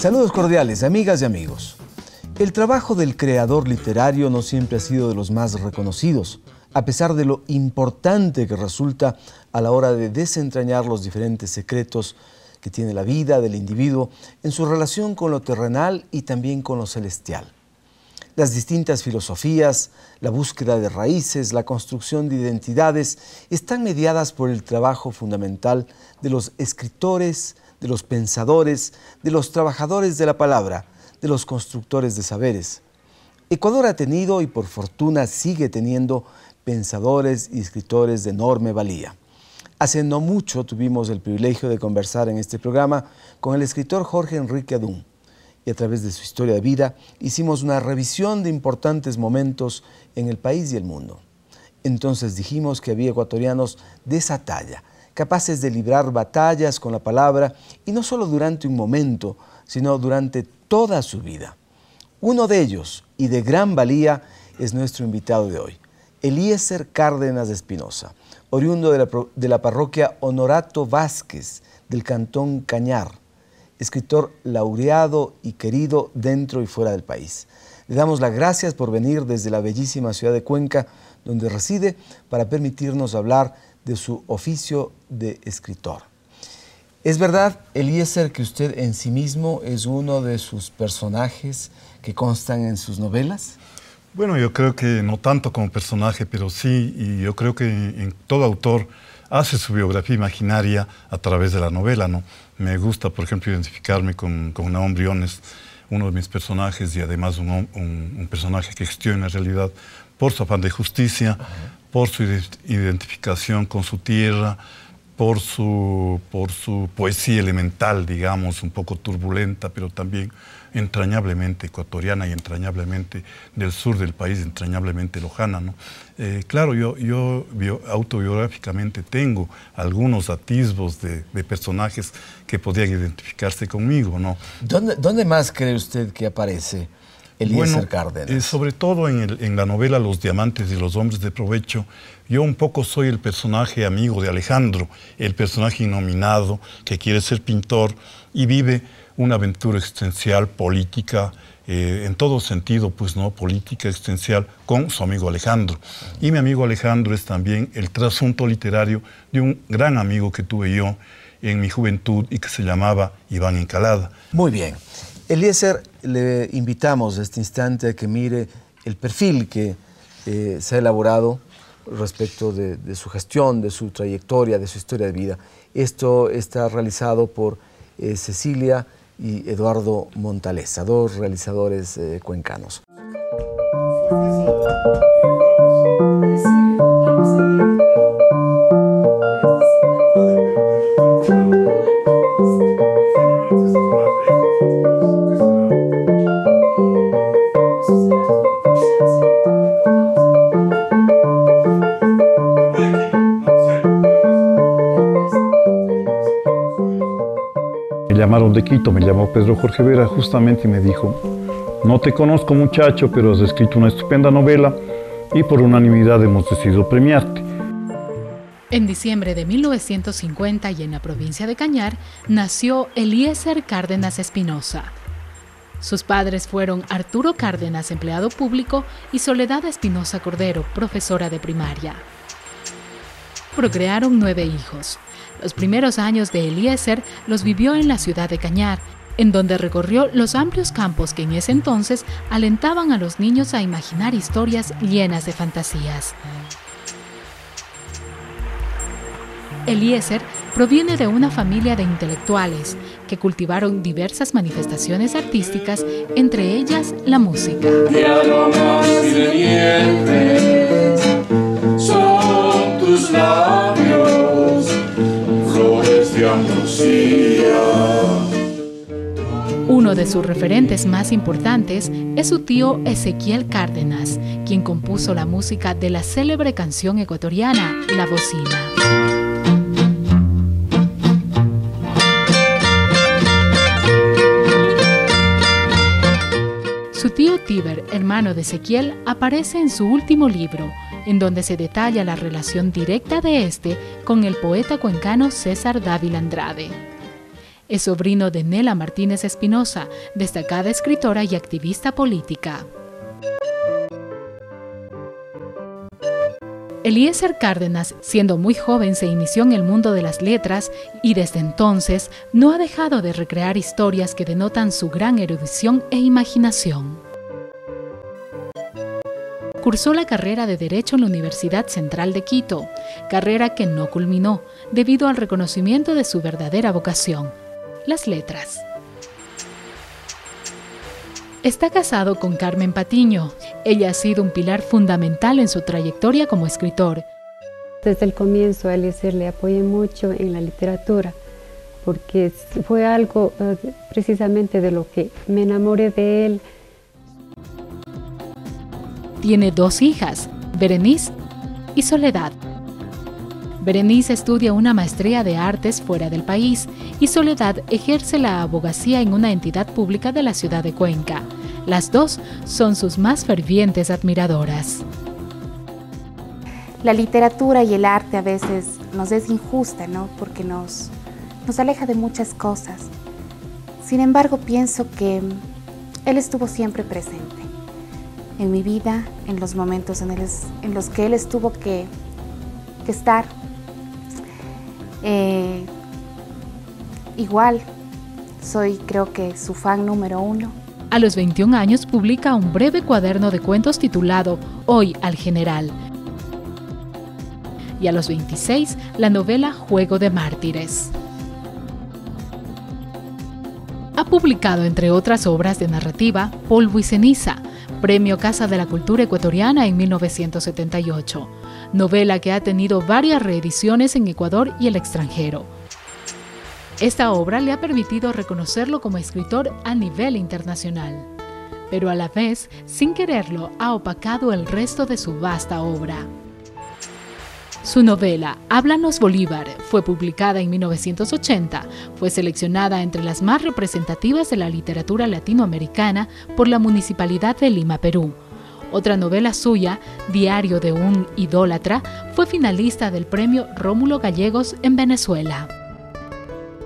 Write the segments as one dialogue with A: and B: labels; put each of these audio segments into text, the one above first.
A: Saludos cordiales, amigas y amigos. El trabajo del creador literario no siempre ha sido de los más reconocidos, a pesar de lo importante que resulta a la hora de desentrañar los diferentes secretos que tiene la vida del individuo en su relación con lo terrenal y también con lo celestial. Las distintas filosofías, la búsqueda de raíces, la construcción de identidades están mediadas por el trabajo fundamental de los escritores, de los pensadores, de los trabajadores de la palabra, de los constructores de saberes. Ecuador ha tenido y por fortuna sigue teniendo pensadores y escritores de enorme valía. Hace no mucho tuvimos el privilegio de conversar en este programa con el escritor Jorge Enrique Adún y a través de su historia de vida hicimos una revisión de importantes momentos en el país y el mundo. Entonces dijimos que había ecuatorianos de esa talla, capaces de librar batallas con la palabra y no solo durante un momento, sino durante toda su vida. Uno de ellos, y de gran valía, es nuestro invitado de hoy, Eliezer Cárdenas Espinosa, oriundo de la parroquia Honorato Vázquez del cantón Cañar, escritor laureado y querido dentro y fuera del país. Le damos las gracias por venir desde la bellísima ciudad de Cuenca, donde reside, para permitirnos hablar de su oficio de escritor. ¿Es verdad, Eliezer, que usted en sí mismo es uno de sus personajes que constan en sus novelas?
B: Bueno, yo creo que no tanto como personaje, pero sí, y yo creo que en todo autor hace su biografía imaginaria a través de la novela, ¿no? Me gusta, por ejemplo, identificarme con Naum Briones, uno de mis personajes, y además un personaje que existió en la realidad por su afán de justicia, por su identificación con su tierra, por su poesía elemental, digamos, un poco turbulenta, pero también entrañablemente ecuatoriana y entrañablemente del sur del país, entrañablemente lojana, ¿no? Claro, yo autobiográficamente tengo algunos atisbos de personajes que podrían identificarse conmigo, ¿no?
A: ¿Dónde más cree usted que aparece Eliezer Cárdenas?
B: Sobre todo en la novela Los Diamantes y los Hombres de Provecho, yo un poco soy el personaje amigo de Alejandro, el personaje innominado que quiere ser pintor y vive una aventura existencial, política, en todo sentido, pues no, política existencial con su amigo Alejandro. Y mi amigo Alejandro es también el trasunto literario de un gran amigo que tuve yo en mi juventud y que se llamaba Iván Encalada.
A: Muy bien. Eliezer, le invitamos a este instante a que mire el perfil que se ha elaborado respecto de su gestión, de su trayectoria, de su historia de vida. Esto está realizado por Cecilia y Eduardo Montaleza, dos realizadores cuencanos.
B: Me llamaron de Quito, me llamó Pedro Jorge Vera justamente y me dijo: no te conozco, muchacho, pero has escrito una estupenda novela y por unanimidad hemos decidido premiarte.
C: En diciembre de 1950 y en la provincia de Cañar nació Eliezer Cárdenas Espinosa. Sus padres fueron Arturo Cárdenas, empleado público, y Soledad Espinosa Cordero, profesora de primaria. Procrearon 9 hijos. Los primeros años de Eliezer los vivió en la ciudad de Cañar, en donde recorrió los amplios campos que en ese entonces alentaban a los niños a imaginar historias llenas de fantasías. Eliezer proviene de una familia de intelectuales que cultivaron diversas manifestaciones artísticas, entre ellas la música.
D: De aromas y de nieves son tus labios, flores de ambrosía.
C: Uno de sus referentes más importantes es su tío Ezequiel Cárdenas, quien compuso la música de la célebre canción ecuatoriana La Bocina. Su tío Tíber, hermano de Ezequiel, aparece en su último libro, en donde se detalla la relación directa de este con el poeta cuencano César Dávila Andrade. Es sobrino de Nela Martínez Espinosa, destacada escritora y activista política. Eliezer Cárdenas, siendo muy joven, se inició en el mundo de las letras y desde entonces no ha dejado de recrear historias que denotan su gran erudición e imaginación. Cursó la carrera de Derecho en la Universidad Central de Quito, carrera que no culminó debido al reconocimiento de su verdadera vocación, las letras. Está casado con Carmen Patiño. Ella ha sido un pilar fundamental en su trayectoria como escritor.
E: Desde el comienzo a Eliezer le apoyé mucho en la literatura, porque fue algo precisamente de lo que me enamoré de él.
C: Tiene 2 hijas, Berenice y Soledad. Berenice estudia una maestría de artes fuera del país y Soledad ejerce la abogacía en una entidad pública de la ciudad de Cuenca. Las dos son sus más fervientes admiradoras.
F: La literatura y el arte a veces nos es injusta, ¿no? Porque nos aleja de muchas cosas. Sin embargo, pienso que él estuvo siempre presente en mi vida, en los momentos en los que él estuvo que estar. Igual, soy creo que su fan número 1.
C: A los 21 años publica un breve cuaderno de cuentos titulado Hoy al General. Y a los 26, la novela Juego de Mártires. Ha publicado, entre otras obras de narrativa, Polvo y Ceniza, Premio Casa de la Cultura Ecuatoriana en 1978, novela que ha tenido varias reediciones en Ecuador y el extranjero. Esta obra le ha permitido reconocerlo como escritor a nivel internacional, pero a la vez, sin quererlo, ha opacado el resto de su vasta obra. Su novela, Háblanos Bolívar, fue publicada en 1980, fue seleccionada entre las más representativas de la literatura latinoamericana por la Municipalidad de Lima, Perú. Otra novela suya, Diario de un idólatra, fue finalista del premio Rómulo Gallegos en Venezuela.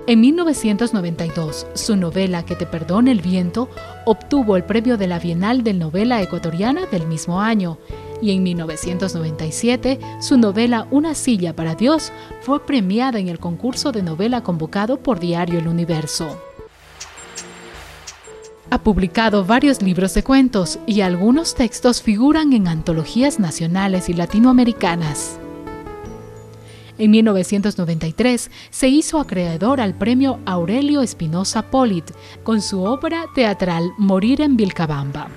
C: En 1992, su novela Que te perdone el viento obtuvo el premio de la Bienal de Novela Ecuatoriana del mismo año, y en 1997, su novela Una silla para Dios fue premiada en el concurso de novela convocado por Diario El Universo. Ha publicado varios libros de cuentos y algunos textos figuran en antologías nacionales y latinoamericanas. En 1993 se hizo acreedor al premio Aurelio Espinosa Polit con su obra teatral Morir en Vilcabamba.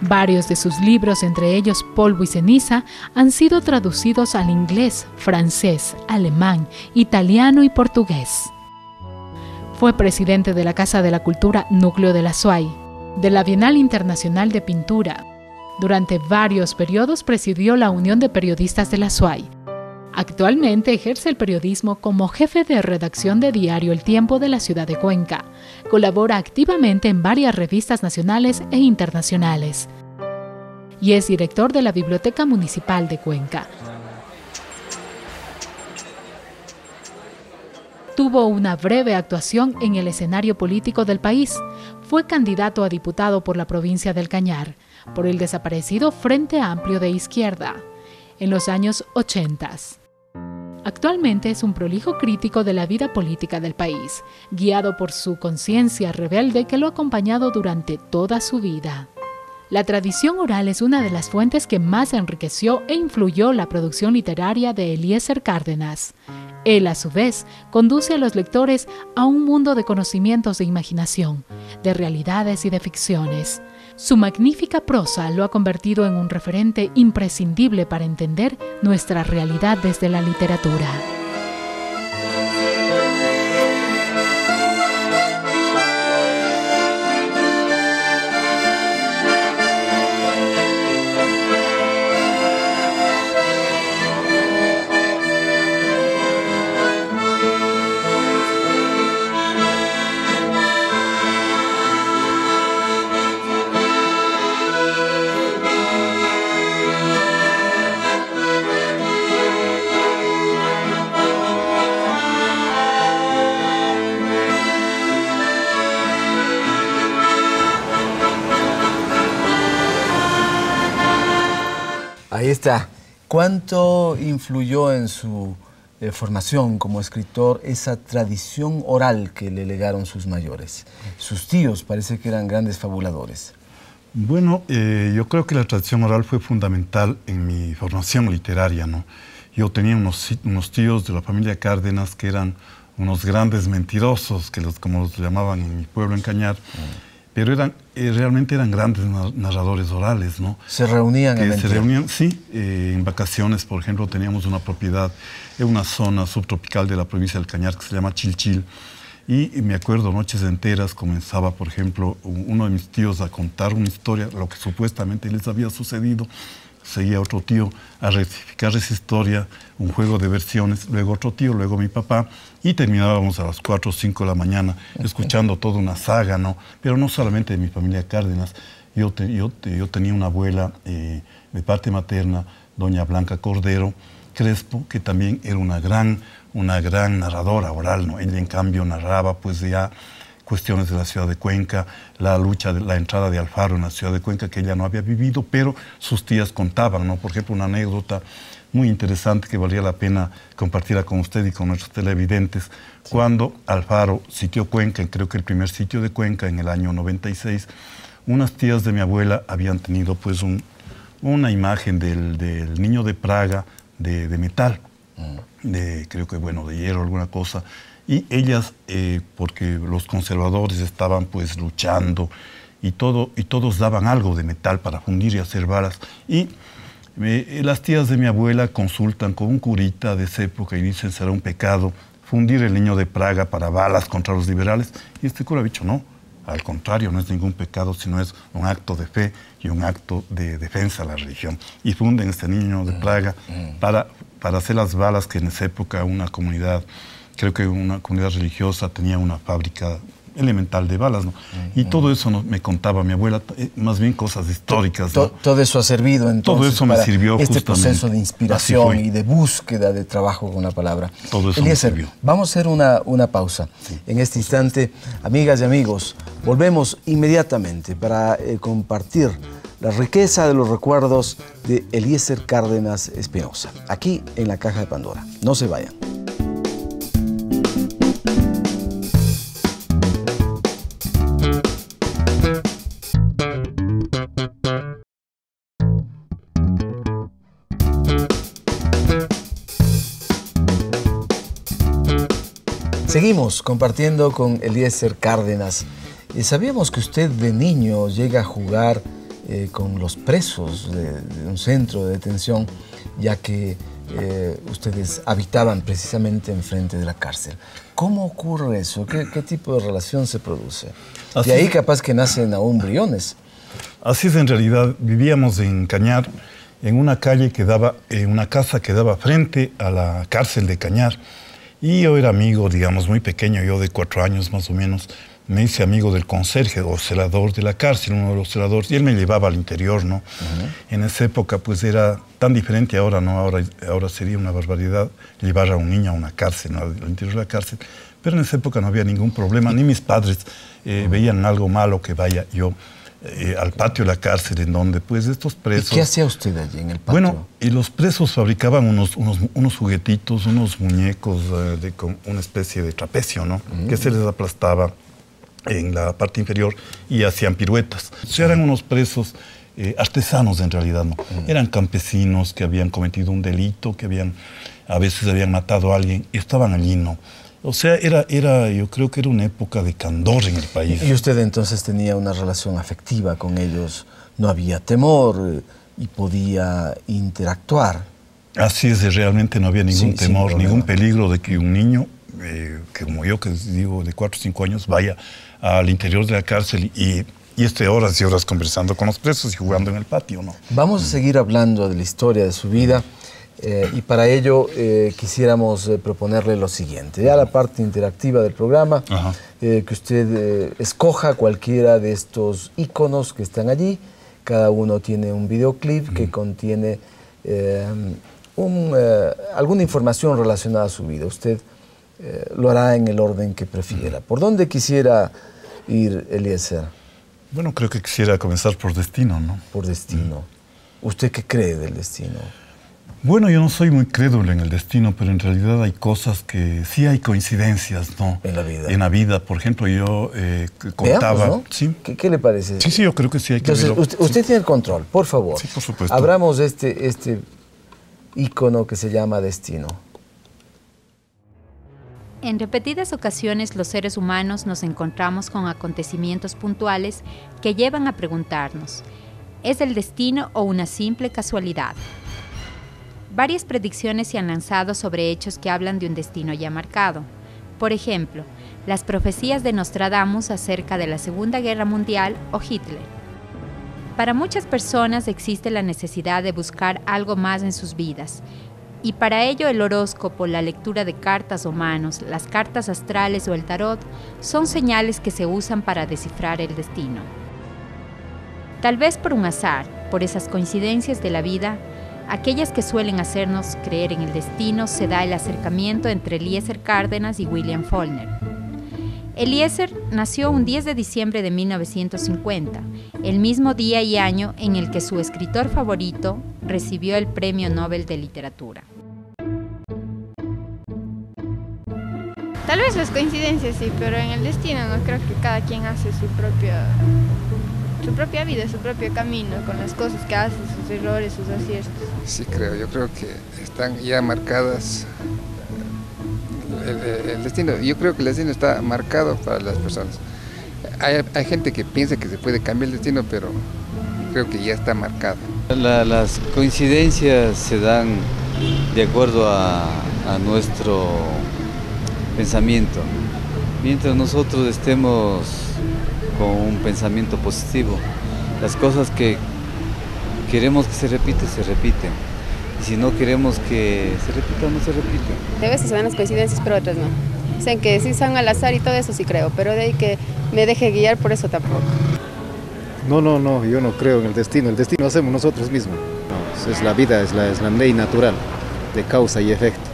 C: Varios de sus libros, entre ellos Polvo y Ceniza, han sido traducidos al inglés, francés, alemán, italiano y portugués. Fue presidente de la Casa de la Cultura Núcleo de la SUAY, de la Bienal Internacional de Pintura. Durante varios periodos presidió la Unión de Periodistas de la SUAY. Actualmente ejerce el periodismo como jefe de redacción de Diario El Tiempo de la ciudad de Cuenca. Colabora activamente en varias revistas nacionales e internacionales. Y es director de la Biblioteca Municipal de Cuenca. Tuvo una breve actuación en el escenario político del país. Fue candidato a diputado por la provincia del Cañar, por el desaparecido Frente Amplio de Izquierda, en los años 80. Actualmente es un prolijo crítico de la vida política del país, guiado por su conciencia rebelde que lo ha acompañado durante toda su vida. La tradición oral es una de las fuentes que más enriqueció e influyó la producción literaria de Eliezer Cárdenas. Él, a su vez, conduce a los lectores a un mundo de conocimientos de imaginación, de realidades y de ficciones. Su magnífica prosa lo ha convertido en un referente imprescindible para entender nuestra realidad desde la literatura.
A: está. ¿Cuánto influyó en su formación como escritor esa tradición oral que le legaron sus mayores? Sus tíos parece que eran grandes fabuladores.
B: Bueno, yo creo que la tradición oral fue fundamental en mi formación literaria, ¿no? Yo tenía unos tíos de la familia Cárdenas que eran unos grandes mentirosos, como los llamaban en mi pueblo, en Cañar, pero realmente eran grandes narradores orales, ¿no?
A: ¿Se reunían en
B: Se reunían, sí, en vacaciones, por ejemplo, teníamos una propiedad en una zona subtropical de la provincia del Cañar que se llama Chilchil, y me acuerdo, noches enteras comenzaba, por ejemplo, uno de mis tíos a contar una historia, lo que supuestamente les había sucedido, seguía otro tío a rectificar esa historia, un juego de versiones, luego otro tío, luego mi papá, y terminábamos a las 4 o 5 de la mañana escuchando toda una saga, ¿no? Pero no solamente de mi familia Cárdenas, yo tenía una abuela de parte materna, doña Blanca Cordero Crespo, que también era una gran narradora oral, ¿no? Ella en cambio narraba pues ya cuestiones de la ciudad de Cuenca, la lucha de la entrada de Alfaro en la ciudad de Cuenca, que ella no había vivido, pero sus tías contaban, ¿no? Por ejemplo, una anécdota muy interesante que valía la pena compartirla con usted y con nuestros televidentes. Sí. Cuando Alfaro sitió Cuenca, creo que el primer sitio de Cuenca en el año 96, unas tías de mi abuela habían tenido pues una imagen del niño de Praga de metal, creo que bueno, de hierro, alguna cosa. Y ellas, porque los conservadores estaban pues luchando y todos daban algo de metal para fundir y hacer balas. Y las tías de mi abuela consultan con un curita de esa época y dicen, será un pecado fundir el niño de Praga para balas contra los liberales. Y este cura ha dicho, no, al contrario, no es ningún pecado, sino es un acto de fe y un acto de defensa a la religión. Y funden este niño de Praga para hacer las balas que en esa época una comunidad, creo que una comunidad religiosa tenía una fábrica elemental de balas, ¿no? Y todo eso me contaba mi abuela, más bien cosas históricas, ¿no?
A: Todo eso ha servido entonces
B: todo eso me sirvió
A: este
B: justamente.
A: Proceso de inspiración y de búsqueda de trabajo con la palabra.
B: Todo eso
A: Eliezer,
B: me sirvió.
A: Vamos a hacer una pausa. Sí. En este instante, amigas y amigos, volvemos inmediatamente para compartir la riqueza de los recuerdos de Eliezer Cárdenas Espinosa, aquí en la Caja de Pandora. No se vayan. Seguimos compartiendo con Eliezer Cárdenas. Sabíamos que usted de niño llega a jugar con los presos de un centro de detención, ya que ustedes habitaban precisamente enfrente de la cárcel. ¿Cómo ocurre eso? ¿Qué tipo de relación se produce?
B: Así
A: de ahí capaz que nacen aún briones.
B: Así es, en realidad. Vivíamos en Cañar, en una calle que daba, una casa que daba frente a la cárcel de Cañar. Y yo era amigo, digamos, muy pequeño, yo de 4 años más o menos, me hice amigo del conserje o celador de la cárcel, uno de los celadores, y él me llevaba al interior, ¿no? En esa época, pues era tan diferente ahora, ¿no? Ahora sería una barbaridad llevar a un niño a una cárcel, ¿no? Al interior de la cárcel. Pero en esa época no había ningún problema, ni mis padres veían algo malo que vaya yo al patio de la cárcel, en donde pues estos presos...
A: ¿Y qué hacía usted allí en el patio?
B: Bueno, y los presos fabricaban unos juguetitos, unos muñecos con una especie de trapecio, ¿no? Que se les aplastaba en la parte inferior y hacían piruetas. O sea, eran unos presos artesanos en realidad, ¿no? Eran campesinos que habían cometido un delito, que a veces habían matado a alguien y estaban allí, ¿no? O sea, yo creo que era una época de candor en el país.
A: ¿Y usted entonces tenía una relación afectiva con ellos? ¿No había temor y podía interactuar?
B: Así es, realmente no había ningún temor, ningún peligro de que un niño, que como yo, que digo, de 4 o 5 años, vaya al interior de la cárcel y esté horas y horas conversando con los presos y jugando en el patio, ¿no?
A: Vamos a seguir hablando de la historia de su vida. Y para ello quisiéramos proponerle lo siguiente, ya la parte interactiva del programa, que usted escoja cualquiera de estos iconos que están allí. Cada uno tiene un videoclip que contiene alguna información relacionada a su vida. Usted lo hará en el orden que prefiera. ¿Por dónde quisiera ir, Eliezer?
B: Bueno, creo que quisiera comenzar por Destino, ¿no?
A: Por Destino. ¿Usted qué cree del destino?
B: Bueno, yo no soy muy crédulo en el destino, pero en realidad hay cosas que sí hay coincidencias, ¿no?
A: En la vida.
B: En la vida, por ejemplo, yo contaba...
A: Veamos, ¿no?
B: ¿Sí?
A: ¿Qué le parece?
B: Sí, yo creo que sí hay que
A: Entonces,
B: verlo.
A: usted tiene el control, por favor.
B: Sí, por supuesto.
A: Abramos este ícono que se llama destino.
G: En repetidas ocasiones los seres humanos nos encontramos con acontecimientos puntuales que llevan a preguntarnos, ¿es el destino o una simple casualidad? Varias predicciones se han lanzado sobre hechos que hablan de un destino ya marcado. Por ejemplo, las profecías de Nostradamus acerca de la Segunda Guerra Mundial o Hitler. Para muchas personas existe la necesidad de buscar algo más en sus vidas, y para ello el horóscopo, la lectura de cartas o manos, las cartas astrales o el tarot son señales que se usan para descifrar el destino. Tal vez por un azar, por esas coincidencias de la vida, aquellas que suelen hacernos creer en el destino, se da el acercamiento entre Eliezer Cárdenas y William Faulkner. Eliezer nació un 10 de diciembre de 1950, el mismo día y año en el que su escritor favorito recibió el Premio Nobel de Literatura.
H: Tal vez las coincidencias sí, pero en el destino no, creo que cada quien hace su propia vida, su propio camino, con las cosas que hace, sus errores, sus aciertos.
I: Sí creo, yo creo que están ya marcadas el destino. Yo creo que el destino está marcado para las personas. Hay gente que piensa que se puede cambiar el destino, pero creo que ya está marcado.
J: Las coincidencias se dan de acuerdo a nuestro pensamiento. Mientras nosotros estemos con un pensamiento positivo, las cosas que queremos que se repiten. Y si no queremos que se repita, no se repiten.
K: A veces se dan las coincidencias, pero otras no. Dicen que sí son al azar y todo eso sí creo, pero de ahí que me deje guiar, por eso tampoco.
L: No, yo no creo en el destino hacemos nosotros mismos. No, es la vida, es la ley natural de causa y efecto.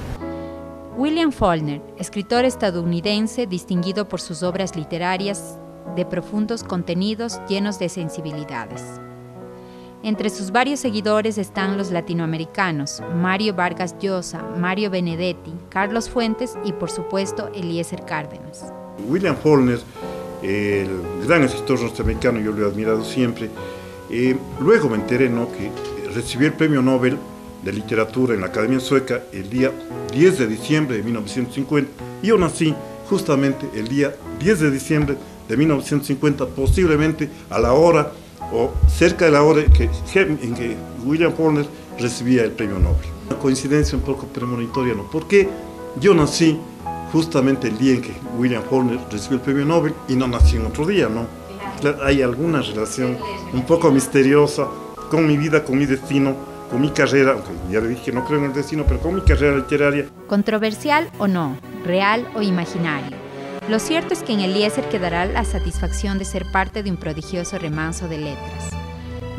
G: William Faulkner, escritor estadounidense distinguido por sus obras literarias de profundos contenidos llenos de sensibilidades. Entre sus varios seguidores están los latinoamericanos, Mario Vargas Llosa, Mario Benedetti, Carlos Fuentes y por supuesto Eliezer Cárdenas.
M: William Faulkner, el gran escritor norteamericano, yo lo he admirado siempre. Luego me enteré, ¿no?, que recibió el Premio Nobel de Literatura en la Academia Sueca el día 10 de diciembre de 1950. Y yo nací justamente el día 10 de diciembre de 1950, posiblemente a la hora o cerca de la hora en que William Faulkner recibía el Premio Nobel. Una coincidencia un poco premonitoria, ¿no? Porque yo nací justamente el día en que William Faulkner recibió el Premio Nobel y no nací en otro día, ¿no? Claro, hay alguna relación un poco misteriosa con mi vida, con mi destino, con mi carrera, aunque ya le dije que no creo en el destino, pero con mi carrera literaria.
G: Controversial o no, real o imaginario, lo cierto es que en Eliezer quedará la satisfacción de ser parte de un prodigioso remanso de letras,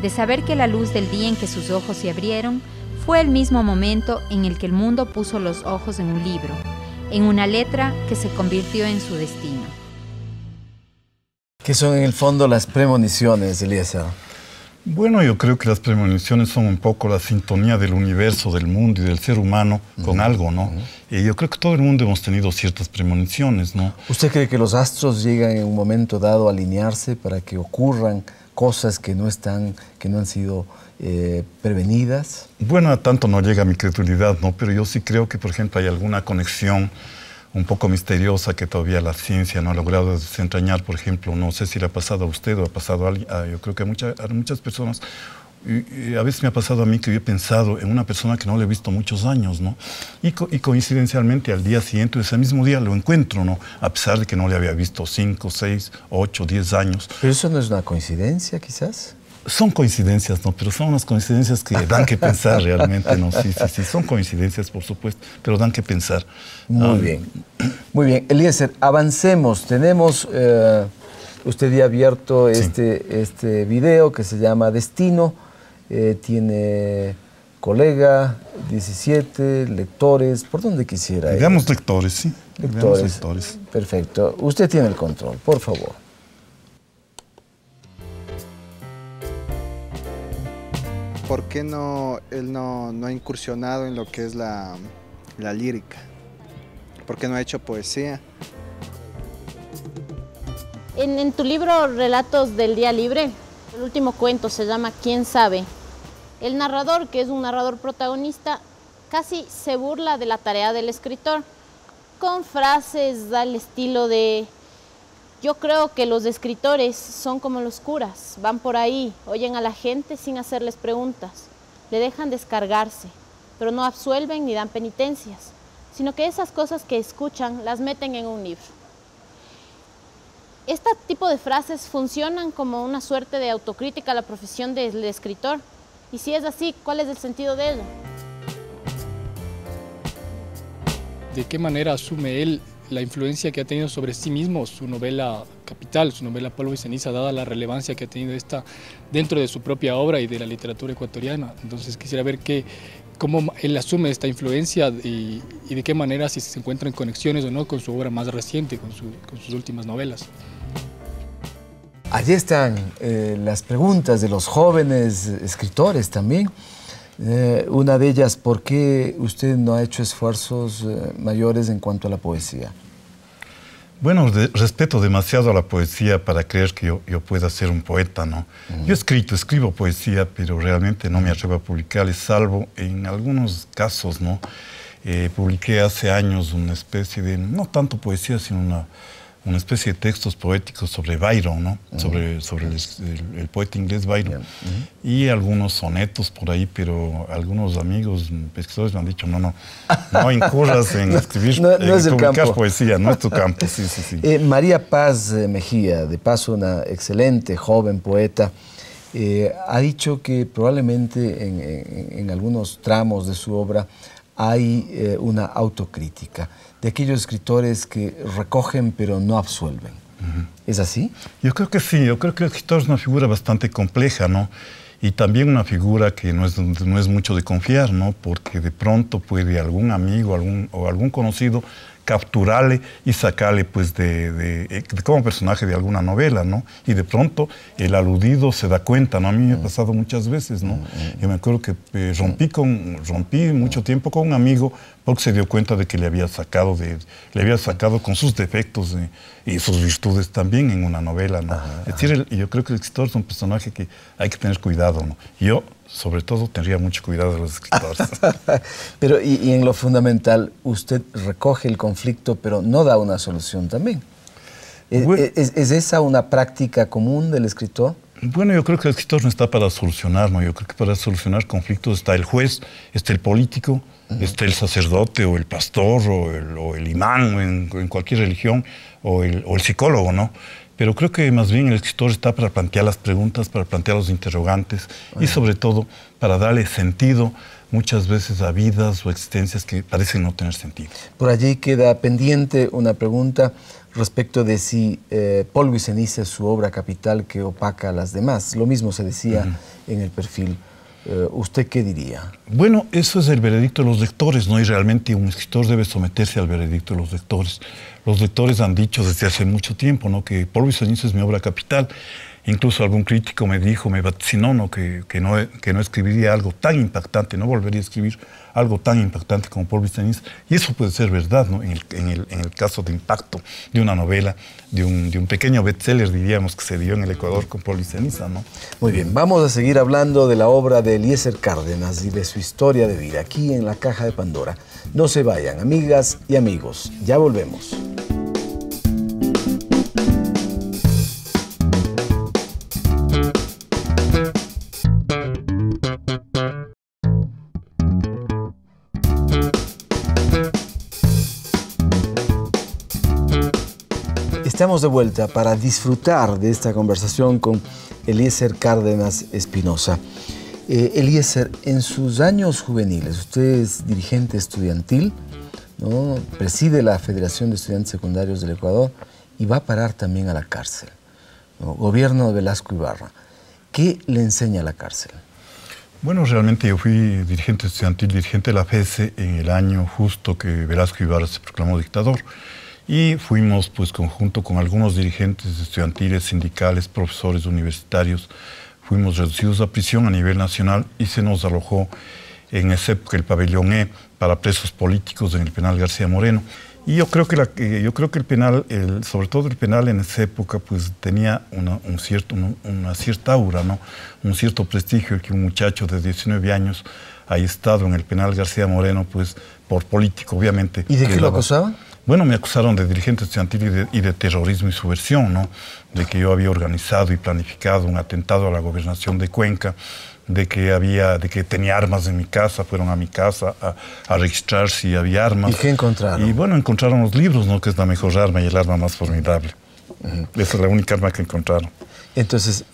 G: de saber que la luz del día en que sus ojos se abrieron fue el mismo momento en el que el mundo puso los ojos en un libro, en una letra que se convirtió en su destino.
A: ¿Qué son en el fondo las premoniciones, Eliezer?
B: Bueno, yo creo que las premoniciones son un poco la sintonía del universo, del mundo y del ser humano con algo, ¿no? Y yo creo que todo el mundo hemos tenido ciertas premoniciones, ¿no?
A: ¿Usted cree que los astros llegan en un momento dado a alinearse para que ocurran cosas que no han sido prevenidas?
B: Bueno, a tanto no llega mi credulidad, ¿no? Pero yo sí creo que, por ejemplo, hay alguna conexión un poco misteriosa que todavía la ciencia no ha logrado desentrañar. Por ejemplo, no sé si le ha pasado a usted o ha pasado a yo creo que a muchas personas, y a veces me ha pasado a mí que yo he pensado en una persona que no le he visto muchos años, ¿no? Y coincidencialmente al día siguiente, ese mismo día, lo encuentro, ¿no? A pesar de que no le había visto 5, 6, 8, 10 años.
A: ¿Pero eso no es una coincidencia, quizás?
B: Son coincidencias, ¿no? Pero son unas coincidencias que dan que pensar realmente, ¿no? Sí, son coincidencias, por supuesto, pero dan que pensar.
A: Muy bien. Muy bien. Eliezer, avancemos. Tenemos usted ya abierto este video que se llama Destino. Tiene colega, 17, lectores, por donde quisiera.
B: Digamos lectores, sí.
A: Lectores. Perfecto. Usted tiene el control, por favor.
N: ¿por qué él no ha incursionado en lo que es la lírica? ¿Por qué no ha hecho poesía?
O: En tu libro Relatos del Día Libre, el último cuento se llama ¿Quién sabe? El narrador, que es un narrador protagonista, casi se burla de la tarea del escritor, con frases al estilo de: yo creo que los escritores son como los curas, van por ahí, oyen a la gente sin hacerles preguntas, le dejan descargarse, pero no absuelven ni dan penitencias, sino que esas cosas que escuchan las meten en un libro. Este tipo de frases funcionan como una suerte de autocrítica a la profesión del escritor. Y si es así, ¿cuál es el sentido de ello?
P: ¿De qué manera asume él la influencia que ha tenido sobre sí mismo su novela Capital, su novela Polvo y Ceniza, dada la relevancia que ha tenido esta dentro de su propia obra y de la literatura ecuatoriana? Entonces quisiera ver cómo él asume esta influencia y de qué manera, si se encuentra en conexiones o no con su obra más reciente, con sus últimas novelas.
A: Allí están las preguntas de los jóvenes escritores también. Una de ellas, ¿por qué usted no ha hecho esfuerzos mayores en cuanto a la poesía?
B: Bueno, respeto demasiado a la poesía para creer que yo pueda ser un poeta, ¿no? Yo escribo poesía, pero realmente no me atrevo a publicarles, salvo en algunos casos, ¿no? Publiqué hace años una especie de, no tanto poesía, sino una especie de textos poéticos sobre Byron, ¿no? Sobre el poeta inglés Byron. Y algunos sonetos por ahí, pero algunos amigos pescadores me han dicho, no incurras en escribir,
A: no es el
B: publicar
A: campo.
B: poesía, no es tu campo. Sí.
A: María Paz Mejía, de paso una excelente joven poeta, ha dicho que probablemente en algunos tramos de su obra hay una autocrítica de aquellos escritores que recogen pero no absuelven. ¿Es así?
B: Yo creo que sí, yo creo que el escritor es una figura bastante compleja, ¿no? Y también una figura que no es mucho de confiar, ¿no? Porque de pronto puede algún amigo o algún conocido capturarle y sacarle pues de como personaje de alguna novela, ¿no? Y de pronto el aludido se da cuenta, ¿no? A mí me ha pasado muchas veces, ¿no? Yo me acuerdo que rompí mucho tiempo con un amigo porque se dio cuenta de que le había sacado con sus defectos y sus virtudes también en una novela, ¿no? Es decir, yo creo que el escritor es un personaje que hay que tener cuidado, ¿no? Yo, sobre todo, tendría mucho cuidado de los escritores.
A: Pero, y en lo fundamental, usted recoge el conflicto, pero no da una solución también. ¿Es esa una práctica común del escritor?
B: Bueno, yo creo que el escritor no está para solucionar, ¿no? Yo creo que para solucionar conflictos está el juez, está el político, está el sacerdote o el pastor o el imán en cualquier religión o el psicólogo, ¿no? Pero creo que más bien el escritor está para plantear las preguntas, para plantear los interrogantes y sobre todo para darle sentido muchas veces a vidas o existencias que parecen no tener sentido.
A: Por allí queda pendiente una pregunta respecto de si Polvo y Ceniza es su obra capital que opaca a las demás. Lo mismo se decía en el perfil. ¿Usted qué diría?
B: Bueno, eso es el veredicto de los lectores, ¿no? Y realmente un escritor debe someterse al veredicto de los lectores. Los lectores han dicho desde hace mucho tiempo, ¿no? Que Polvo y Ceniza es mi obra capital. Incluso algún crítico me vaticinó, ¿no? que no escribiría algo tan impactante, no volvería a escribir algo tan impactante como Polvo y Ceniza. Y eso puede ser verdad, ¿no? En el caso de impacto de una novela, de un pequeño bestseller, diríamos, que se dio en el Ecuador con Polvo y Ceniza, ¿no?
A: Muy bien, vamos a seguir hablando de la obra de Eliezer Cárdenas y de su historia de vida, aquí en La Caja de Pandora. No se vayan, amigas y amigos, ya volvemos. Estamos de vuelta para disfrutar de esta conversación con Eliezer Cárdenas Espinosa. Eliezer, en sus años juveniles, usted es dirigente estudiantil, ¿no? Preside la Federación de Estudiantes Secundarios del Ecuador y va a parar también a la cárcel, ¿no? Gobierno de Velasco Ibarra. ¿Qué le enseña la cárcel?
B: Bueno, realmente yo fui dirigente estudiantil, dirigente de la FESE en el año justo que Velasco Ibarra se proclamó dictador. Y fuimos, pues, conjunto con algunos dirigentes estudiantiles, sindicales, profesores universitarios, fuimos reducidos a prisión a nivel nacional y se nos alojó en esa época el pabellón E para presos políticos en el penal García Moreno. Y yo creo que el penal, sobre todo el penal en esa época, pues tenía una cierta aura, ¿no? Un cierto prestigio, el que un muchacho de 19 años haya estado en el penal García Moreno, pues por político, obviamente.
A: ¿Y de qué lo acusaban?
B: Bueno, me acusaron de dirigente estudiantil y de terrorismo y subversión, ¿no? De que yo había organizado y planificado un atentado a la gobernación de Cuenca, de que tenía armas en mi casa, fueron a mi casa a registrar si había armas.
A: ¿Y qué encontraron?
B: Y bueno, encontraron los libros, ¿no? Que es la mejor arma y el arma más formidable. Esa es la única arma que encontraron.
A: Entonces,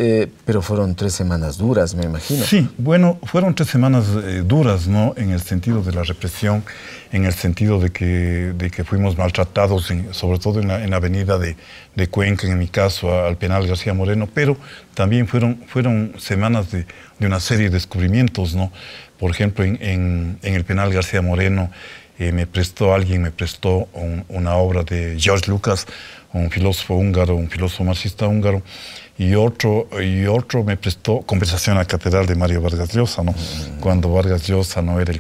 A: pero fueron 3 semanas duras, me imagino.
B: Sí, bueno, fueron 3 semanas duras, ¿no? En el sentido de la represión, en el sentido de que fuimos maltratados, sobre todo en la avenida de Cuenca, en mi caso, al penal García Moreno, pero también fueron semanas de una serie de descubrimientos, ¿no? Por ejemplo, en el penal García Moreno, alguien me prestó una obra de George Lucas, un filósofo húngaro, un filósofo marxista húngaro, y otro me prestó Conversación a la Catedral de Mario Vargas Llosa, ¿no? Cuando Vargas Llosa no era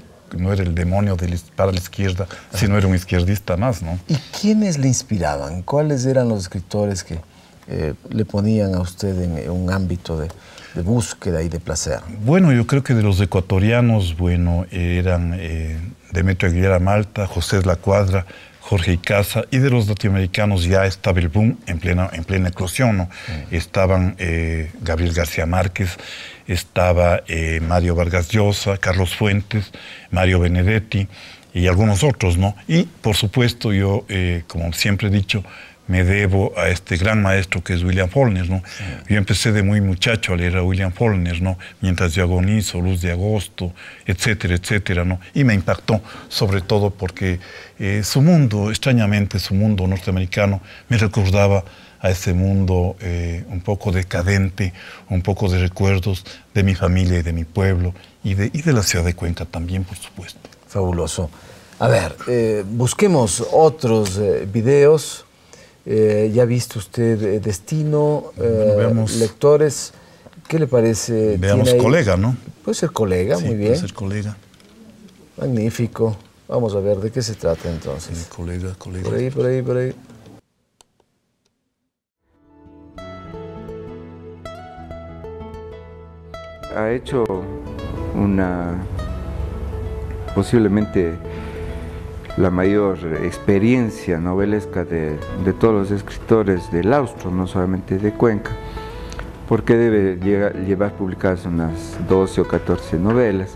B: el demonio para la izquierda, sino era un izquierdista más, ¿no?
A: ¿Y quiénes le inspiraban? ¿Cuáles eran los escritores que le ponían a usted en un ámbito de búsqueda y de placer?
B: Bueno, yo creo que de los ecuatorianos, eran Demetrio Aguilera Malta, José de la Cuadra, Jorge Icaza, y de los latinoamericanos ya estaba el boom en plena eclosión, ¿no? Estaban Gabriel García Márquez, estaba Mario Vargas Llosa, Carlos Fuentes, Mario Benedetti y algunos otros, ¿no? Y, por supuesto, yo, como siempre he dicho, me debo a este gran maestro que es William Faulkner, ¿no? Yo empecé de muy muchacho a leer a William Faulkner, ¿no? Mientras yo agonizo, Luz de Agosto, etcétera, etcétera, ¿no? Y me impactó, sobre todo porque su mundo, extrañamente, su mundo norteamericano, me recordaba a ese mundo un poco decadente, un poco de recuerdos de mi familia y de mi pueblo, y de la ciudad de Cuenca también, por supuesto.
A: Fabuloso. A ver, busquemos otros videos. Ya ha visto usted Destino, Lectores. ¿Qué le parece?
B: Veamos Colega, ¿no?
A: Puede ser Colega,
B: sí,
A: muy bien.
B: Puede ser Colega.
A: Magnífico. Vamos a ver de qué se trata entonces.
B: Sí, Colega.
A: Por ahí.
Q: Ha hecho posiblemente la mayor experiencia novelesca de todos los escritores del Austro, no solamente de Cuenca, porque debe llevar publicadas unas 12 o 14 novelas.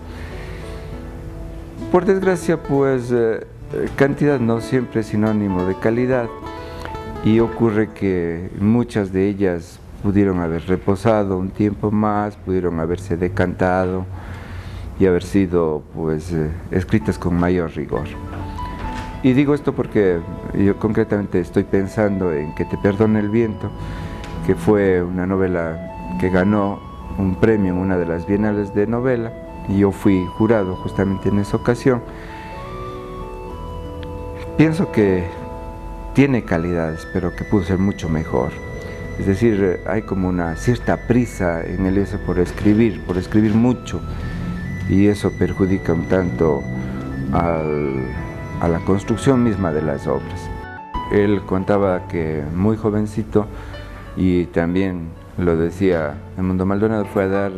Q: Por desgracia, pues, cantidad no siempre es sinónimo de calidad, y ocurre que muchas de ellas pudieron haber reposado un tiempo más, pudieron haberse decantado y haber sido, pues, escritas con mayor rigor. Y digo esto porque yo concretamente estoy pensando en Que te perdone el viento, que fue una novela que ganó un premio en una de las bienales de novela, y yo fui jurado justamente en esa ocasión. Pienso que tiene calidades, pero que pudo ser mucho mejor. Es decir, hay como una cierta prisa en el eso por escribir mucho, y eso perjudica un tanto a la construcción misma de las obras. Él contaba que muy jovencito, y también lo decía Edmundo Maldonado, fue a dar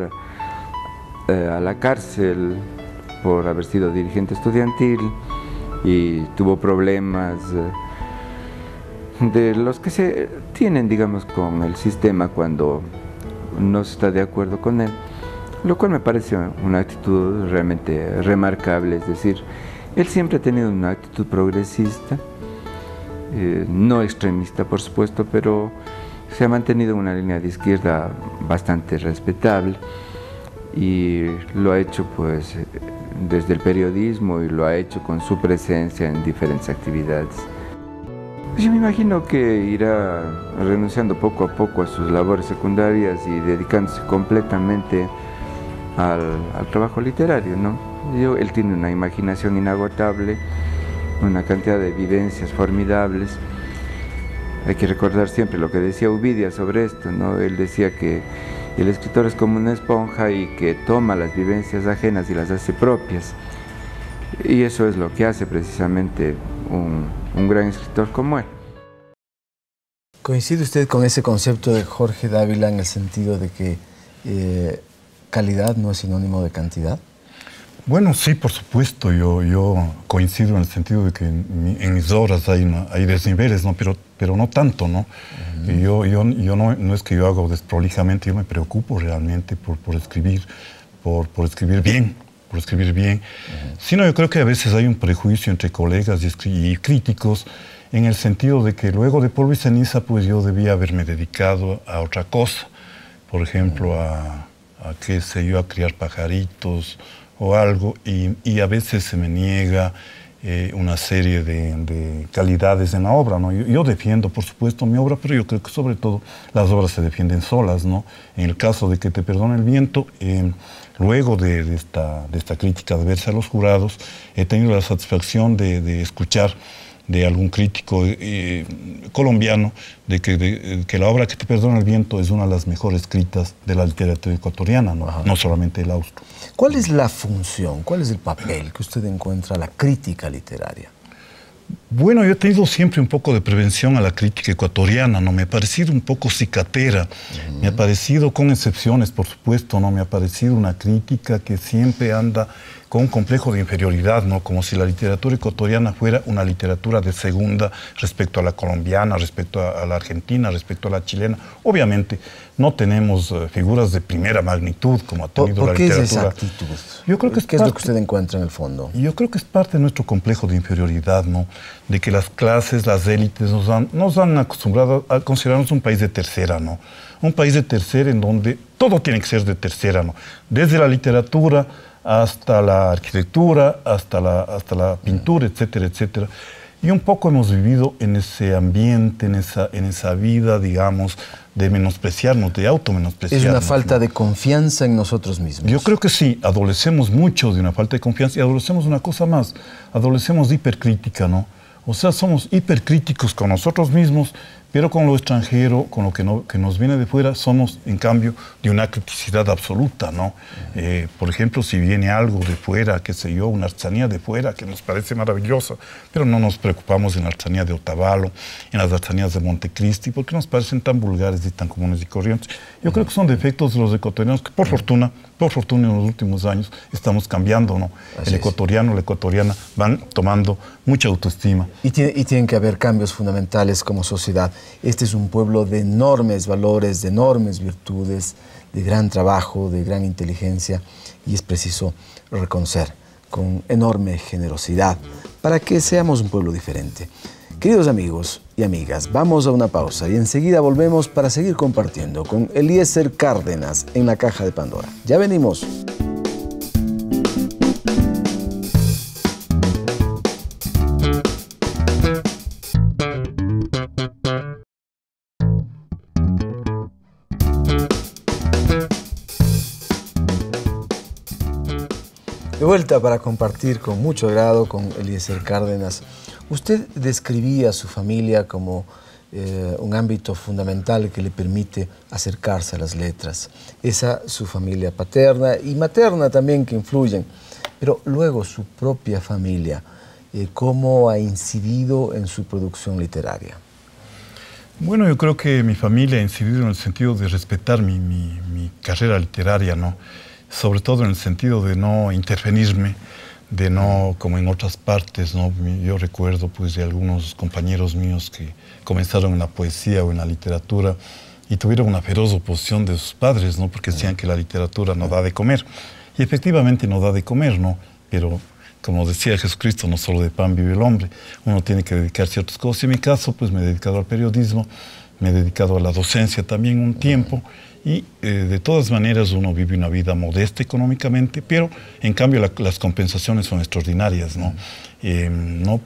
Q: a la cárcel por haber sido dirigente estudiantil, y tuvo problemas de los que se tienen, digamos, con el sistema cuando no se está de acuerdo con él, lo cual me parece una actitud realmente remarcable. Es decir, él siempre ha tenido una actitud progresista, no extremista, por supuesto, pero se ha mantenido en una línea de izquierda bastante respetable, y lo ha hecho, pues, desde el periodismo, y lo ha hecho con su presencia en diferentes actividades. Yo me imagino que irá renunciando poco a poco a sus labores secundarias y dedicándose completamente al trabajo literario, ¿no? Él tiene una imaginación inagotable, una cantidad de vivencias formidables. Hay que recordar siempre lo que decía Ovidia sobre esto, ¿no? Él decía que el escritor es como una esponja y que toma las vivencias ajenas y las hace propias. Y eso es lo que hace precisamente un gran escritor como él.
A: ¿Coincide usted con ese concepto de Jorge Dávila en el sentido de que calidad no es sinónimo de cantidad?
B: Bueno, sí, por supuesto. Yo coincido en el sentido de que en mis obras hay desniveles, ¿no? Pero no tanto, ¿no? Yo no es que yo hago desprolijamente, yo me preocupo realmente por escribir, por escribir bien, sino yo creo que a veces hay un prejuicio entre colegas y críticos en el sentido de que luego de Polvo y Ceniza, pues yo debía haberme dedicado a otra cosa, por ejemplo, a qué sé yo, a criar pajaritos o algo, y a veces se me niega una serie de calidades en la obra, ¿no? Yo defiendo, por supuesto, mi obra, pero yo creo que sobre todo las obras se defienden solas, ¿no? En el caso de Que te perdone el viento, luego de esta crítica adversa a los jurados, he tenido la satisfacción de escuchar de algún crítico colombiano de que la obra Que te perdona el viento es una de las mejores escritas de la literatura ecuatoriana, no solamente el austro.
A: ¿Cuál es la función, cuál es el papel que usted encuentra a la crítica literaria?
B: Bueno, yo he tenido siempre un poco de prevención a la crítica ecuatoriana, ¿no? Me ha parecido un poco cicatera, me ha parecido, con excepciones, por supuesto, ¿no? Me ha parecido una crítica que siempre anda con un complejo de inferioridad, ¿no? Como si la literatura ecuatoriana fuera una literatura de segunda respecto a la colombiana, respecto a la argentina, respecto a la chilena. Obviamente, no tenemos figuras de primera magnitud como ha tenido la literatura. ¿Por qué es esa actitud? Yo creo que
A: ¿Qué es lo que usted encuentra en el fondo?
B: Yo creo que es parte de nuestro complejo de inferioridad, ¿no? De que las clases, las élites nos han acostumbrado a considerarnos un país de tercera, ¿no? Un país de tercera en donde todo tiene que ser de tercera, ¿no? Desde la literatura hasta la arquitectura, hasta la pintura, etcétera, etcétera. Y un poco hemos vivido en ese ambiente, en esa vida, digamos, de menospreciarnos, de automenospreciarnos.
A: Es una falta de confianza en nosotros mismos.
B: Yo creo que sí, adolecemos mucho de una falta de confianza y adolecemos una cosa más, adolecemos de hipercrítica, ¿no? O sea, somos hipercríticos con nosotros mismos, pero con lo extranjero, con lo que nos viene de fuera, somos, en cambio, de una criticidad absoluta, ¿no? Por ejemplo, si viene algo de fuera, qué sé yo, una artesanía de fuera que nos parece maravillosa, pero no nos preocupamos en la artesanía de Otavalo, en las artesanías de Montecristi, porque nos parecen tan vulgares y tan comunes y corrientes. Yo creo que son defectos de los ecuatorianos que, por fortuna, en los últimos años estamos cambiando, ¿no? El ecuatoriano, la ecuatoriana van tomando mucha autoestima.
A: Y tienen que haber cambios fundamentales como sociedad. Este es un pueblo de enormes valores, de enormes virtudes, de gran trabajo, de gran inteligencia, y es preciso reconocer con enorme generosidad para que seamos un pueblo diferente. Queridos amigos y amigas, vamos a una pausa y enseguida volvemos para seguir compartiendo con Eliezer Cárdenas en La Caja de Pandora. Ya venimos. De vuelta para compartir con mucho agrado con Eliezer Cárdenas. Usted describía a su familia como un ámbito fundamental que le permite acercarse a las letras. Esa su familia paterna y materna también que influyen. Pero luego su propia familia, ¿cómo ha incidido en su producción literaria?
B: Bueno, yo creo que mi familia ha incidido en el sentido de respetar mi carrera literaria, ¿no? Sobre todo en el sentido de no intervenirme, de no, como en otras partes, ¿no? Yo recuerdo pues de algunos compañeros míos que comenzaron en la poesía o en la literatura y tuvieron una feroz oposición de sus padres, ¿no? Porque decían que la literatura no da de comer. Y efectivamente no da de comer, ¿no? Pero como decía Jesucristo, no solo de pan vive el hombre, uno tiene que dedicarse a otras cosas. En mi caso, pues me he dedicado al periodismo, me he dedicado a la docencia también un tiempo, y de todas maneras uno vive una vida modesta económicamente, pero en cambio las compensaciones son extraordinarias, ¿no?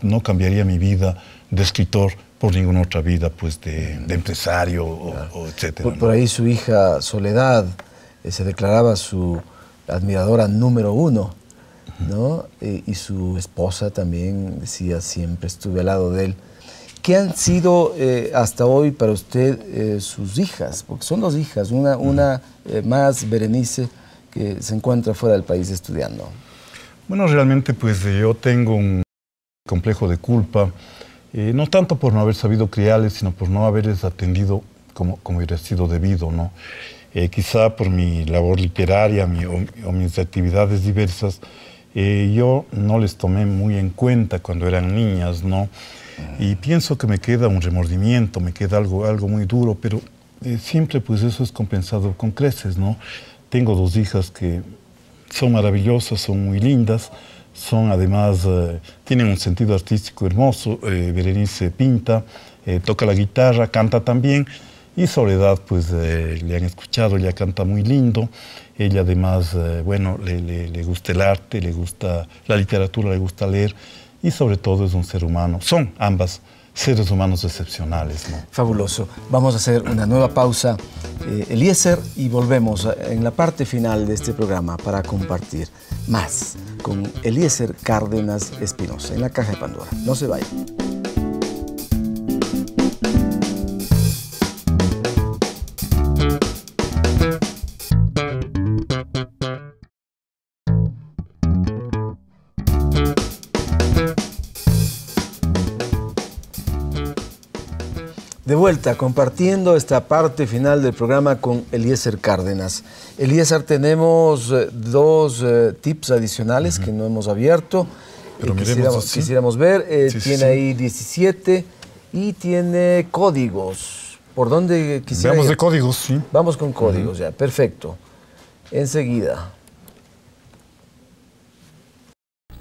B: No cambiaría mi vida de escritor por ninguna otra vida, pues de empresario o etcétera.
A: Por ahí su hija Soledad se declaraba su admiradora número uno, ¿no? Y su esposa también decía, siempre estuve al lado de él. ¿Qué han sido hasta hoy para usted sus hijas? Porque son 2 hijas, una más, Berenice, que se encuentra fuera del país estudiando.
B: Bueno, realmente pues yo tengo un complejo de culpa, no tanto por no haber sabido criarles, sino por no haberles atendido como hubiera sido debido, ¿no? Quizá por mi labor literaria o mis actividades diversas, yo no les tomé muy en cuenta cuando eran niñas, ¿no? Y pienso que me queda un remordimiento, me queda algo muy duro, pero siempre pues eso es compensado con creces, ¿no? Tengo 2 hijas que son maravillosas, son muy lindas, son además, tienen un sentido artístico hermoso. Berenice pinta, toca la guitarra, canta también, y Soledad pues le han escuchado, ella canta muy lindo. Ella además, bueno, le gusta el arte, le gusta la literatura, le gusta leer, y sobre todo es un ser humano. Son ambas seres humanos excepcionales, ¿no?
A: Fabuloso. Vamos a hacer una nueva pausa, Eliezer, y volvemos en la parte final de este programa para compartir más con Eliezer Cárdenas Espinosa en la Caja de Pandora. No se vayan. De vuelta, compartiendo esta parte final del programa con Eliezer Cárdenas. Eliezer, tenemos 2 tips adicionales que no hemos abierto.
B: Pero
A: quisiéramos ver. Tiene ahí 17 y tiene códigos. ¿Por dónde quisiera ir?
B: Vamos de códigos, sí.
A: Vamos con códigos, ya. Perfecto. Enseguida.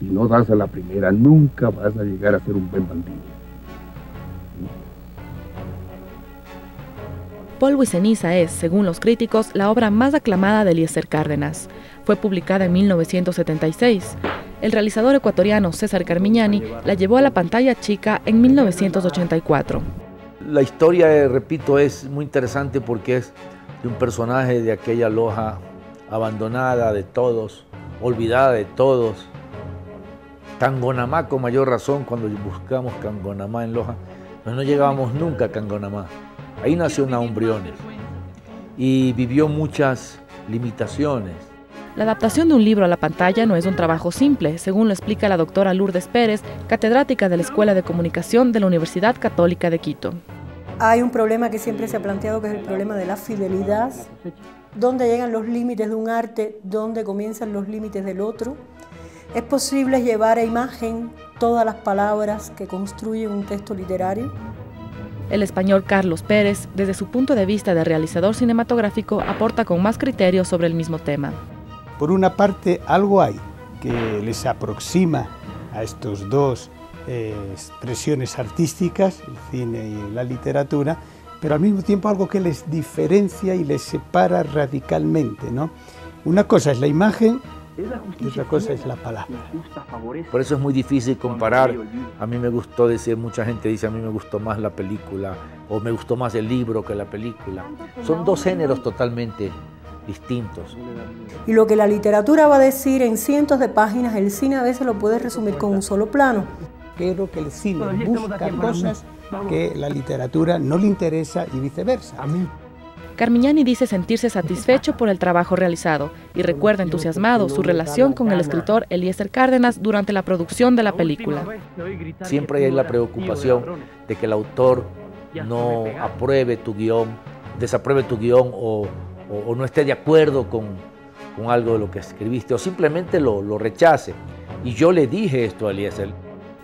R: Si no das a la primera, nunca vas a llegar a ser un buen bandido.
S: Polvo y ceniza es, según los críticos, la obra más aclamada de Eliezer Cárdenas. Fue publicada en 1976. El realizador ecuatoriano César Carmignani la llevó a la pantalla chica en 1984.
T: La historia, repito, es muy interesante porque es de un personaje de aquella Loja abandonada de todos, olvidada de todos. Cangonamá, con mayor razón, cuando buscamos Cangonamá en Loja, no llegábamos nunca a Cangonamá. Ahí nació Nahum Briones y vivió muchas limitaciones.
S: La adaptación de un libro a la pantalla no es un trabajo simple, según lo explica la doctora Lourdes Pérez, catedrática de la Escuela de Comunicación de la Universidad Católica de Quito.
U: Hay un problema que siempre se ha planteado, que es el problema de la fidelidad. ¿Dónde llegan los límites de un arte? ¿Dónde comienzan los límites del otro? ¿Es posible llevar a imagen todas las palabras que construyen un texto literario?
S: El español Carlos Pérez, desde su punto de vista de realizador cinematográfico, aporta con más criterio sobre el mismo tema.
V: Por una parte, algo hay que les aproxima a estos 2 expresiones artísticas, el cine y la literatura, pero al mismo tiempo algo que les diferencia y les separa radicalmente, ¿no? Una cosa es la imagen y otra cosa es la palabra.
T: Por eso es muy difícil comparar. A mí me gustó decir, mucha gente dice, a mí me gustó más la película, o me gustó más el libro que la película. Son 2 géneros totalmente distintos.
U: Y lo que la literatura va a decir en cientos de páginas, el cine a veces lo puede resumir con un solo plano.
V: Creo que el cine busca cosas que la literatura no le interesa y viceversa.
S: Carmignani dice sentirse satisfecho por el trabajo realizado y recuerda entusiasmado su relación con el escritor Eliezer Cárdenas durante la producción de la película.
T: Siempre hay la preocupación de que el autor no apruebe tu guión, desapruebe tu guión o no esté de acuerdo con algo de lo que escribiste o simplemente lo rechace. Y yo le dije esto a Eliezer.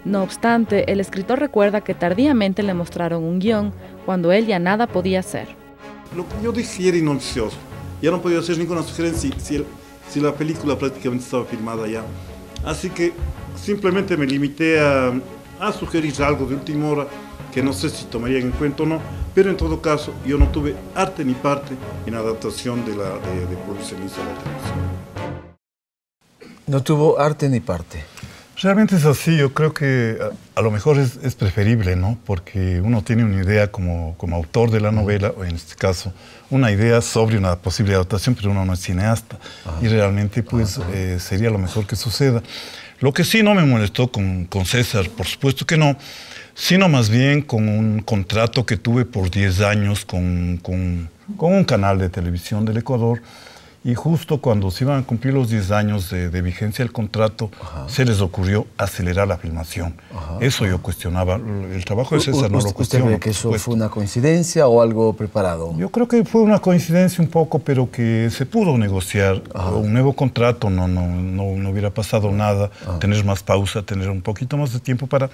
S: No obstante, el escritor recuerda que tardíamente le mostraron un guión cuando él ya nada podía hacer.
M: Lo que yo dije era inoficioso. Ya no podía hacer ninguna sugerencia si la película prácticamente estaba filmada ya. Así que simplemente me limité a sugerir algo de última hora que no sé si tomarían en cuenta o no, pero en todo caso yo no tuve arte ni parte en la adaptación de Polvo y ceniza a la televisión.
A: No tuvo arte ni parte.
B: Realmente es así, yo creo que a lo mejor es preferible, ¿no? Porque uno tiene una idea como autor de la novela, o en este caso, una idea sobre una posible adaptación, pero uno no es cineasta. Y realmente, pues, sería lo mejor que suceda. Lo que sí no me molestó con César, por supuesto que no, sino más bien con un contrato que tuve por 10 años con un canal de televisión del Ecuador. Y justo cuando se iban a cumplir los 10 años de vigencia del contrato, se les ocurrió acelerar la filmación. Eso yo cuestionaba. El trabajo de César no lo cuestiono.
A: ¿Usted cree que eso fue una coincidencia o algo preparado?
B: Yo creo que fue una coincidencia un poco, pero que se pudo negociar un nuevo contrato. No hubiera pasado nada. Tener más pausa, tener un poquito más de tiempo para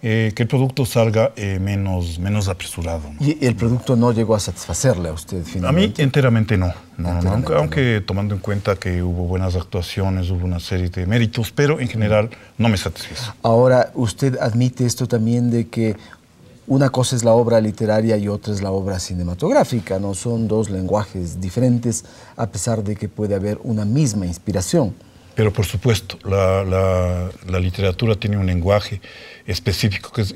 B: que el producto salga menos apresurado, ¿no?
A: ¿Y el producto no llegó a satisfacerle a usted finalmente?
B: A mí enteramente no. Aunque tomando en cuenta que hubo buenas actuaciones, hubo una serie de méritos, pero en general no me satisfizo.
A: Ahora, ¿usted admite esto también de que una cosa es la obra literaria y otra es la obra cinematográfica, ¿no? Son dos lenguajes diferentes, a pesar de que puede haber una misma inspiración?
B: Pero por supuesto, la literatura tiene un lenguaje específico que es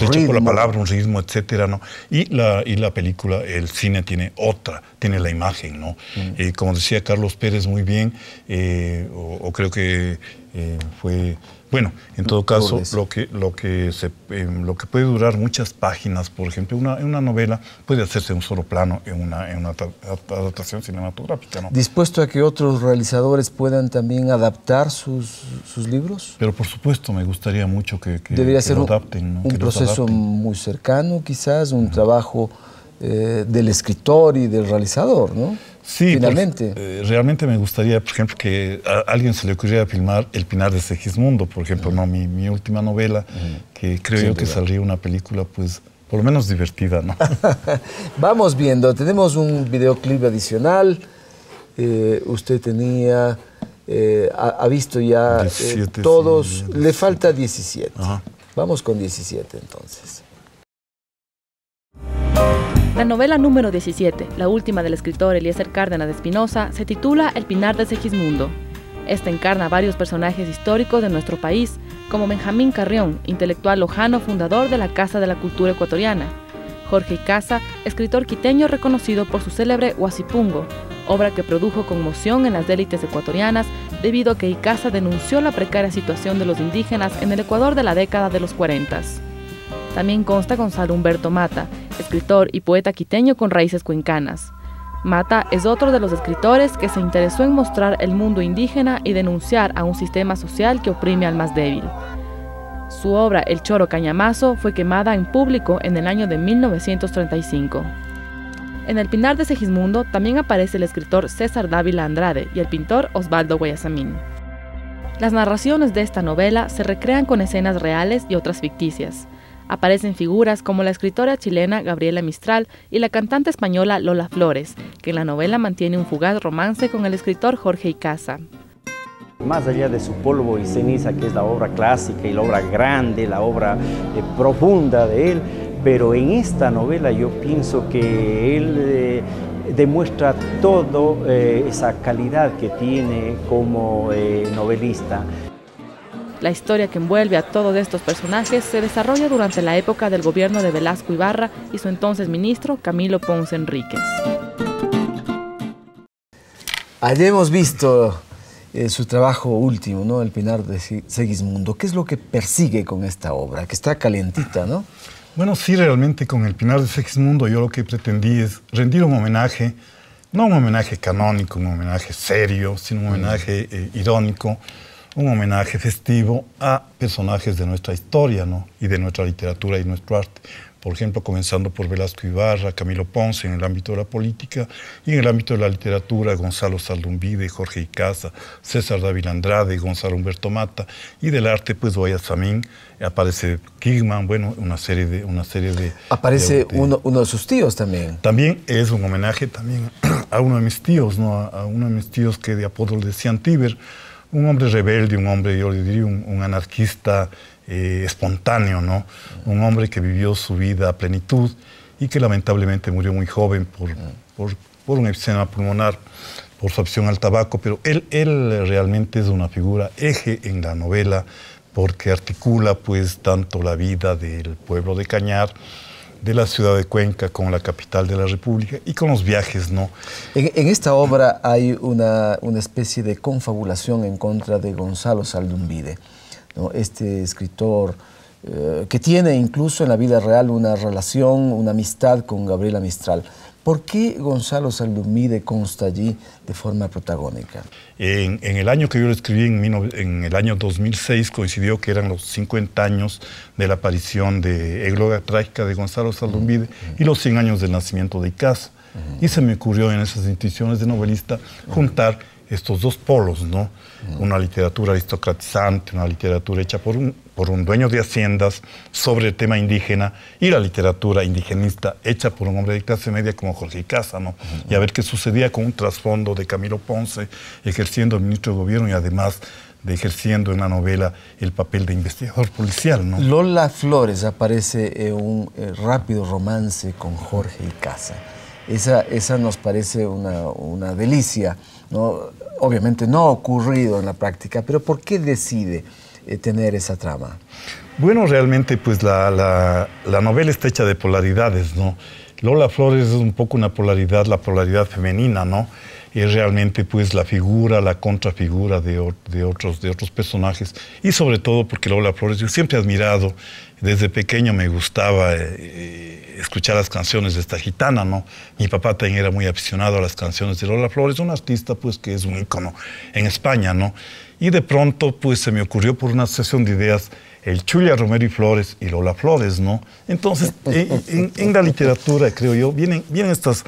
B: hecho por la palabra, un ritmo, etcétera, ¿no? Y la película, el cine tiene la imagen, ¿no? Como decía Carlos Pérez muy bien, o creo que fue... Bueno, en todo caso, lo que puede durar muchas páginas, por ejemplo, una novela puede hacerse en un solo plano en una adaptación cinematográfica, ¿no?
A: ¿Dispuesto a que otros realizadores puedan también adaptar sus libros?
B: Pero por supuesto, me gustaría mucho que
A: debería ser
B: lo adapten, ¿no?
A: Un proceso muy cercano, quizás, un trabajo del escritor y del realizador, ¿no?
B: Sí,
A: finalmente.
B: Realmente me gustaría, por ejemplo, que a alguien se le ocurriera filmar El Pinar de Segismundo, por ejemplo, ¿no? Mi última novela, que creo yo que saldría una película, pues, por lo menos divertida, ¿no?
A: Vamos viendo, tenemos un videoclip adicional. Usted tenía, ha visto ya
B: 17,
A: todos,
B: sí,
A: le falta 17.
B: Ajá.
A: Vamos con 17 entonces.
S: La novela número 17, la última del escritor Eliezer Cárdenas de Espinosa, se titula El Pinar de Segismundo. Esta encarna varios personajes históricos de nuestro país, como Benjamín Carrión, intelectual lojano fundador de la Casa de la Cultura Ecuatoriana; Jorge Icaza, escritor quiteño reconocido por su célebre Huasipungo, obra que produjo conmoción en las élites ecuatorianas debido a que Icaza denunció la precaria situación de los indígenas en el Ecuador de la década de los 40. También consta Gonzalo Humberto Mata, escritor y poeta quiteño con raíces cuencanas. Mata es otro de los escritores que se interesó en mostrar el mundo indígena y denunciar a un sistema social que oprime al más débil. Su obra El Choro Cañamazo fue quemada en público en el año de 1935. En El Pinar de Segismundo también aparece el escritor César Dávila Andrade y el pintor Osvaldo Guayasamín. Las narraciones de esta novela se recrean con escenas reales y otras ficticias. Aparecen figuras como la escritora chilena Gabriela Mistral y la cantante española Lola Flores, que en la novela mantiene un fugaz romance con el escritor Jorge Icaza.
D: Más allá de su polvo y ceniza, que es la obra clásica y la obra grande, la obra profunda de él, pero en esta novela yo pienso que él demuestra toda esa calidad que tiene como novelista.
S: La historia que envuelve a todos estos personajes se desarrolla durante la época del gobierno de Velasco Ibarra y su entonces ministro Camilo Ponce Enríquez.
A: Allí hemos visto su trabajo último, ¿no? El Pinar de Segismundo. ¿Qué es lo que persigue con esta obra? Que está calientita, ¿no?
B: Bueno, sí, realmente con El Pinar de Segismundo yo lo que pretendí es rendir un homenaje, no un homenaje canónico, un homenaje serio, sino un homenaje irónico, un homenaje festivo a personajes de nuestra historia, ¿no? Y de nuestra literatura y nuestro arte. Por ejemplo, comenzando por Velasco Ibarra, Camilo Ponce en el ámbito de la política, y en el ámbito de la literatura, Gonzalo Saldumbide, Jorge Icaza, César Dávila Andrade, Gonzalo Humberto Mata, y del arte, pues, Guayasamín, aparece Kingman, bueno, una serie de
A: aparece uno de sus tíos también.
B: También es un homenaje también a uno de mis tíos, ¿no? A uno de mis tíos que de apodo le decían Tíber, un hombre rebelde, un hombre, yo le diría, un anarquista espontáneo, ¿no? Un hombre que vivió su vida a plenitud y que lamentablemente murió muy joven por un enfisema pulmonar, por su adicción al tabaco, pero él realmente es una figura eje en la novela porque articula pues tanto la vida del pueblo de Cañar, de la ciudad de Cuenca con la capital de la República y con los viajes, ¿no?
A: En esta obra hay una especie de confabulación en contra de Gonzalo Saldumbide, ¿no? Este escritor que tiene incluso en la vida real una relación, una amistad con Gabriela Mistral. ¿Por qué Gonzalo Saldumide consta allí de forma protagónica?
B: En el año que yo lo escribí, en el año 2006, coincidió que eran los 50 años de la aparición de Égloga Trágica de Gonzalo Saldumide y los 100 años del nacimiento de Icaza. Y se me ocurrió en esas intenciones de novelista juntar estos dos polos, ¿no? Una literatura aristocratizante, una literatura hecha por un dueño de haciendas sobre el tema indígena, y la literatura indigenista hecha por un hombre de clase media como Jorge Icaza, ¿no? Y a ver qué sucedía con un trasfondo de Camilo Ponce ejerciendo el ministro de Gobierno y además de ejerciendo en la novela el papel de investigador policial, ¿no?
A: Lola Flores aparece en un rápido romance con Jorge Icaza. Esa nos parece una delicia, ¿no? Obviamente no ha ocurrido en la práctica, pero ¿por qué decide tener esa trama?
B: Bueno, realmente pues la novela está hecha de polaridades, ¿no? Lola Flores es un poco una polaridad, la polaridad femenina, ¿no? Es realmente pues la figura, la contrafigura de otros personajes, y sobre todo porque Lola Flores, yo siempre he admirado, desde pequeño me gustaba escuchar las canciones de esta gitana, ¿no? Mi papá también era muy aficionado a las canciones de Lola Flores, una artista pues que es un ícono en España, ¿no? Y de pronto pues se me ocurrió por una asociación de ideas el Chulia Romero y Flores y Lola Flores, ¿no? Entonces, en la literatura, creo yo, vienen estas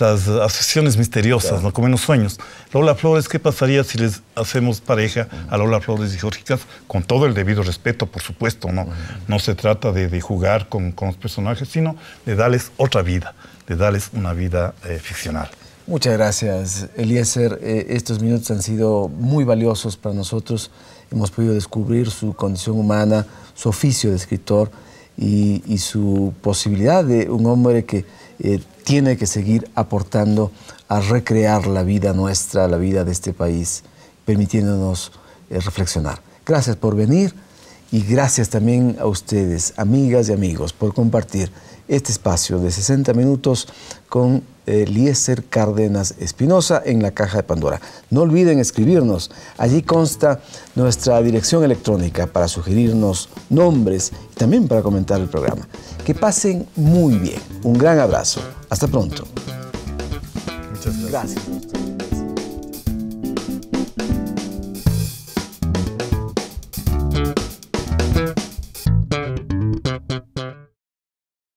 B: asociaciones misteriosas, ¿no? Como en los sueños. Lola Flores, ¿qué pasaría si les hacemos pareja a Lola Flores y Jorge Icaza? Con todo el debido respeto, por supuesto, ¿no? No se trata de jugar con los personajes, sino de darles otra vida, de darles una vida ficcional.
A: Muchas gracias, Eliezer. Estos minutos han sido muy valiosos para nosotros. Hemos podido descubrir su condición humana, su oficio de escritor y su posibilidad de un hombre que tiene que seguir aportando a recrear la vida nuestra, la vida de este país, permitiéndonos reflexionar. Gracias por venir y gracias también a ustedes, amigas y amigos, por compartir este espacio de 60 minutos con Eliezer Cárdenas Espinosa en la Caja de Pandora. No olviden escribirnos, allí consta nuestra dirección electrónica para sugerirnos nombres y también para comentar el programa. Que pasen muy bien, un gran abrazo, hasta pronto.
B: Muchas gracias.
A: Gracias.